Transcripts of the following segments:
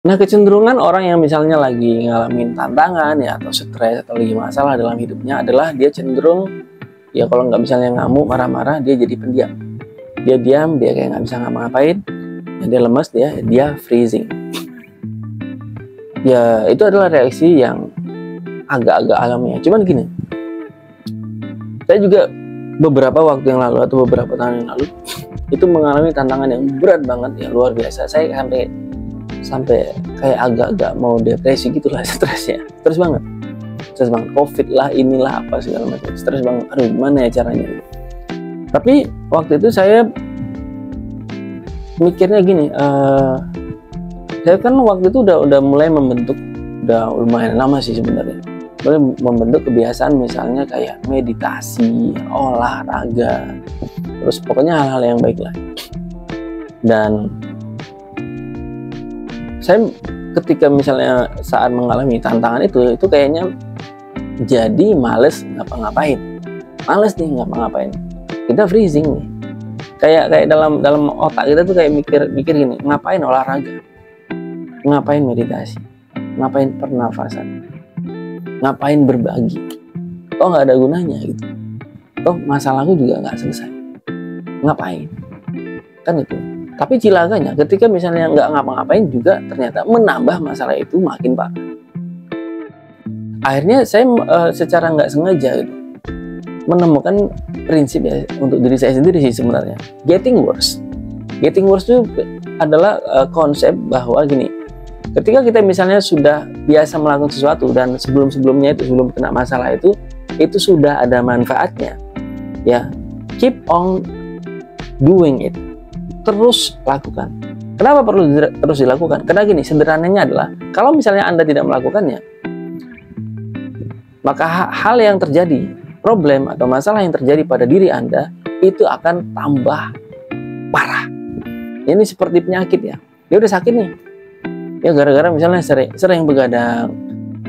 Nah, kecenderungan orang yang misalnya lagi ngalamin tantangan ya, atau stres atau lagi masalah dalam hidupnya adalah dia cenderung ya, kalau nggak misalnya ngamuk, marah-marah, dia jadi pendiam. Dia diam, dia kayak nggak bisa ngapa-ngapain, ya, dia lemes, dia freezing. Ya, itu adalah reaksi yang agak-agak alamiah. Cuman gini, saya juga beberapa waktu yang lalu atau beberapa tahun yang lalu itu mengalami tantangan yang berat banget ya, luar biasa. Saya sampai kayak agak-agak mau depresi gitulah, stres banget, COVID lah, inilah apa segala macam, stres banget. Aduh, gimana ya caranya? Tapi waktu itu saya mikirnya gini, saya kan waktu itu udah mulai membentuk, udah lumayan lama sih sebenarnya, mulai membentuk kebiasaan misalnya kayak meditasi, olahraga, terus pokoknya hal-hal yang baik lah. Dan saya ketika misalnya saat mengalami tantangan itu kayaknya jadi males ngapa-ngapain, males nih ngapa-ngapain, kita freezing nih, kayak dalam otak kita tuh kayak mikir gini, ngapain olahraga, ngapain meditasi, ngapain pernafasan, ngapain berbagi, toh nggak ada gunanya gitu, toh masalahku juga nggak selesai, ngapain, kan itu. Tapi cilakanya ketika misalnya nggak ngapa-ngapain juga ternyata menambah masalah itu makin parah. Akhirnya saya secara nggak sengaja gitu, menemukan prinsip ya untuk diri saya sendiri sih sebenarnya. Getting worse itu adalah konsep bahwa gini, ketika kita misalnya sudah biasa melakukan sesuatu dan sebelum-sebelumnya itu, sebelum kena masalah itu sudah ada manfaatnya, ya, keep on doing it. Terus lakukan. Kenapa perlu terus dilakukan? Karena gini, sederhananya adalah kalau misalnya Anda tidak melakukannya, maka hal yang terjadi, problem atau masalah yang terjadi pada diri Anda itu akan tambah parah. Ini seperti penyakit ya. Dia udah sakit nih. Ya gara-gara misalnya sering begadang,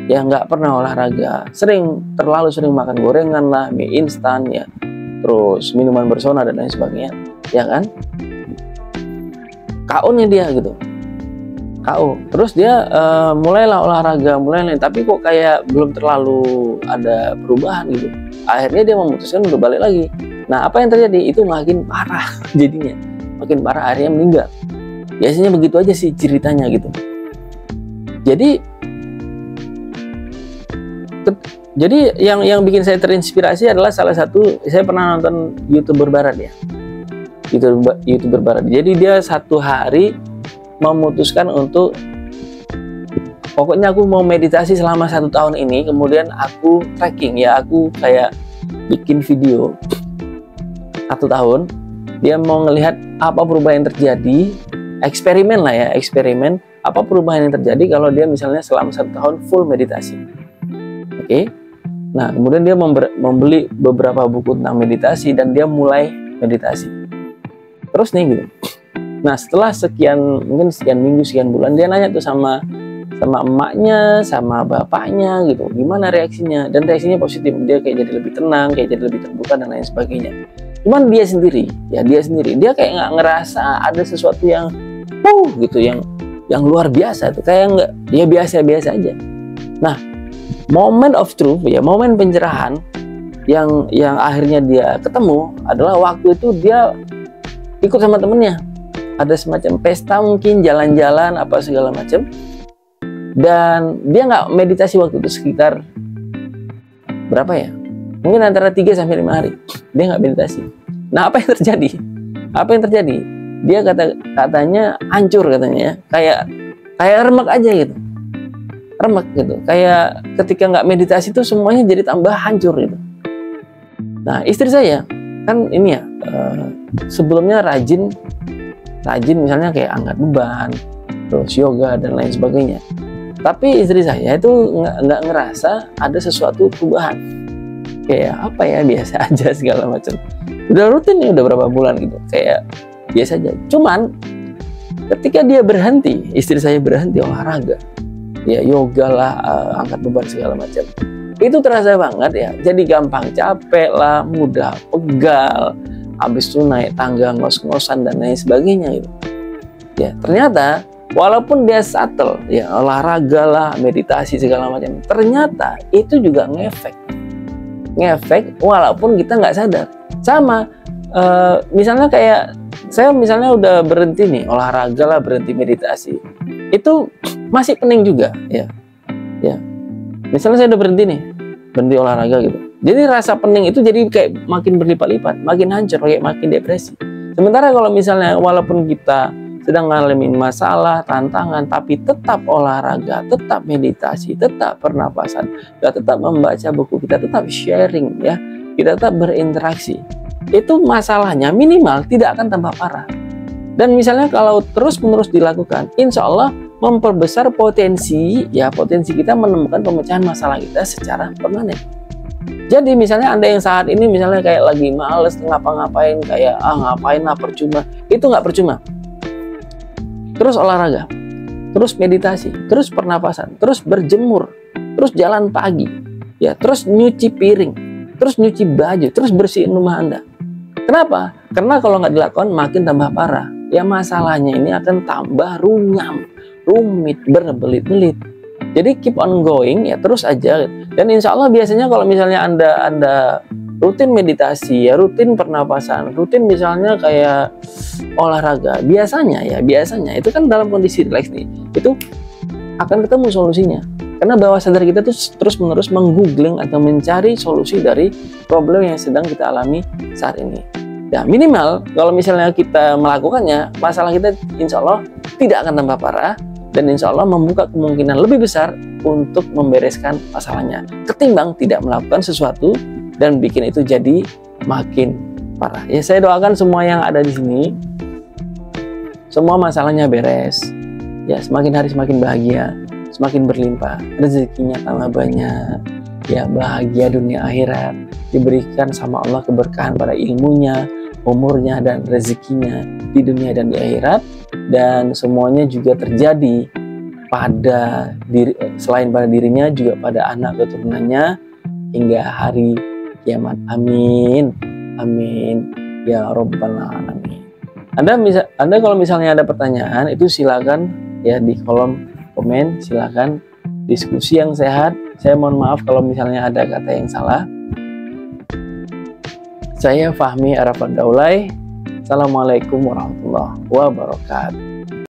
ya nggak pernah olahraga, terlalu sering makan gorengan lah, mie instan ya, terus minuman bersoda dan lain sebagainya, ya kan? KO nih dia gitu, KO. Terus dia mulailah olahraga, tapi kok kayak belum terlalu ada perubahan gitu. Akhirnya dia memutuskan untuk balik lagi. Nah, apa yang terjadi? Itu makin parah jadinya, makin parah, akhirnya meninggal. Biasanya begitu aja sih ceritanya gitu. Jadi yang bikin saya terinspirasi adalah salah satu, saya pernah nonton YouTuber Barat ya. YouTuber Barat. Jadi dia satu hari memutuskan untuk, pokoknya aku mau meditasi selama 1 tahun ini, kemudian aku tracking ya, aku kayak bikin video 1 tahun, dia mau ngelihat apa perubahan yang terjadi, eksperimen lah ya, eksperimen apa perubahan yang terjadi kalau dia misalnya selama 1 tahun full meditasi. Oke. Nah, kemudian dia membeli beberapa buku tentang meditasi dan dia mulai meditasi. Terus nih gitu. Nah, setelah mungkin sekian minggu, sekian bulan, dia nanya tuh sama emaknya, sama bapaknya gitu, gimana reaksinya, dan reaksinya positif. Dia kayak jadi lebih tenang, kayak jadi lebih terbuka dan lain sebagainya. Cuman dia sendiri dia kayak nggak ngerasa ada sesuatu yang gitu, yang luar biasa tuh, kayak nggak, ya biasa-biasa aja. Nah, moment of truth ya, momen pencerahan yang akhirnya dia ketemu adalah waktu itu dia ikut sama temennya, ada semacam pesta mungkin, jalan-jalan apa segala macam, dan dia nggak meditasi waktu itu sekitar berapa ya, mungkin antara 3-5 hari dia nggak meditasi. Nah, apa yang terjadi? Dia katanya hancur katanya ya, kayak remek aja gitu, kayak ketika nggak meditasi itu semuanya jadi tambah hancur gitu. Nah, istri saya kan ini ya, sebelumnya rajin misalnya kayak angkat beban, terus yoga dan lain sebagainya. Tapi istri saya itu nggak ngerasa ada sesuatu perubahan, kayak apa ya, biasa aja segala macam. Udah rutin nih, udah berapa bulan gitu, kayak biasa aja. Cuman ketika dia berhenti, istri saya berhenti olahraga, ya yoga lah, angkat beban segala macam, itu terasa banget ya, jadi gampang capek lah, mudah pegal, habis itu naik tangga ngos-ngosan dan lain sebagainya gitu. Ya, ternyata walaupun dia subtle, ya olahraga lah, meditasi segala macam, ternyata itu juga ngefek walaupun kita nggak sadar. Sama misalnya kayak saya misalnya udah berhenti nih olahraga lah, berhenti meditasi, itu masih pening juga, ya. Misalnya saya udah berhenti olahraga gitu. Jadi rasa pening itu jadi kayak makin berlipat-lipat, makin hancur, kayak makin depresi. Sementara kalau misalnya walaupun kita sedang ngalamin masalah, tantangan, tapi tetap olahraga, tetap meditasi, tetap pernapasan, kita tetap membaca buku, kita tetap sharing, ya, kita tetap berinteraksi, itu masalahnya minimal tidak akan tambah parah. Dan misalnya kalau terus-menerus dilakukan, insya Allah memperbesar potensi kita menemukan pemecahan masalah kita secara permanen. Jadi misalnya Anda yang saat ini misalnya kayak lagi males ngapa-ngapain, kayak ngapain lah, percuma, itu nggak percuma. Terus olahraga, terus meditasi, terus pernapasan, terus berjemur, terus jalan pagi, ya, terus nyuci piring, terus nyuci baju, terus bersihin rumah Anda. Kenapa? Karena kalau nggak dilakukan makin tambah parah. Ya masalahnya ini akan tambah runyam, rumit, berbelit-belit. Jadi keep on going, ya terus aja. Dan insya Allah biasanya kalau misalnya Anda rutin meditasi, ya rutin pernapasan, rutin misalnya kayak olahraga, biasanya itu kan dalam kondisi rileks nih, itu akan ketemu solusinya. Karena bawah sadar kita tuh terus-menerus menggoogling atau mencari solusi dari problem yang sedang kita alami saat ini. Ya minimal kalau misalnya kita melakukannya, masalah kita insya Allah tidak akan tambah parah, dan insya Allah membuka kemungkinan lebih besar untuk membereskan masalahnya, ketimbang tidak melakukan sesuatu dan bikin itu jadi makin parah. Ya saya doakan semua yang ada di sini, semua masalahnya beres, ya semakin hari semakin bahagia, semakin berlimpah, rezekinya tambah banyak, ya bahagia dunia akhirat, diberikan sama Allah keberkahan pada ilmunya, umurnya, dan rezekinya di dunia dan di akhirat. Dan semuanya juga terjadi pada diri, selain pada dirinya juga pada anak keturunannya hingga hari kiamat. Amin, amin ya robbal alamin. Anda kalau misalnya ada pertanyaan, itu silakan ya di kolom komen, silakan diskusi yang sehat. Saya mohon maaf kalau misalnya ada kata yang salah. Saya Fahmi Arafat Daulay. Assalamualaikum warahmatullahi wabarakatuh.